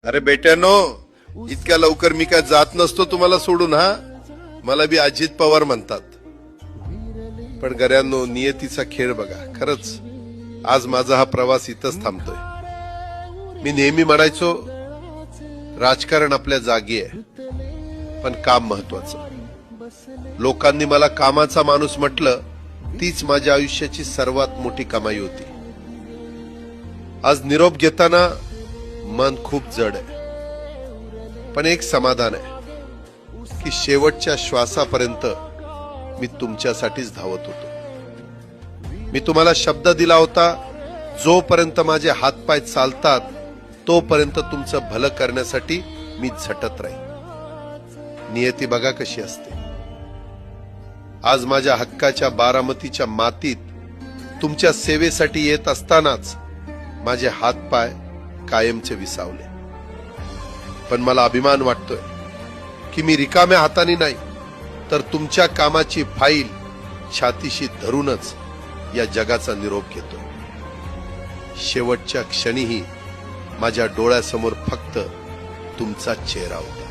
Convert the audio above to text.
अरे बेट्यानो, इतक्या लवकर मी काय जात नसतो तुम्हाला सोडून. हा, मला बी अजित पवार म्हणतात. पण गऱ्यांनो, नियतीचा खेळ बघा. खरंच आज माझा हा प्रवास इथंच थांबतोय. मी नेहमी म्हणायचो राजकारण आपल्या जागी आहे, पण काम महत्वाचं. लोकांनी मला कामाचा माणूस म्हटलं, तीच माझ्या आयुष्याची सर्वात मोठी कमाई होती. आज निरोप घेताना मन खूप जड आहे, पण एक समाधान आहे की शेवटच्या श्वासापर्यंत मी तुमच्यासाठीच धावत होतो. मी तुम्हाला शब्द दिला होता, जोपर्यंत माझे हातपाय चालतात तोपर्यंत तुमचं भलं करण्यासाठी मी झटत राहील. नियती बघा कशी असते. आज माझ्या हक्काच्या बारामतीच्या मातीत तुमच्या सेवेसाठी येत असतानाच माझे हातपाय कायमचे विसावले. पण मला अभिमान वाटतोय की मी रिकाम्या हाताने नाही, तर तुमच्या कामाची फाईल छातीशी धरूनच या जगाचा निरोप घेतोय. शेवटच्या क्षणीही माझ्या डोळ्यासमोर फक्त तुमचा चेहरा होता.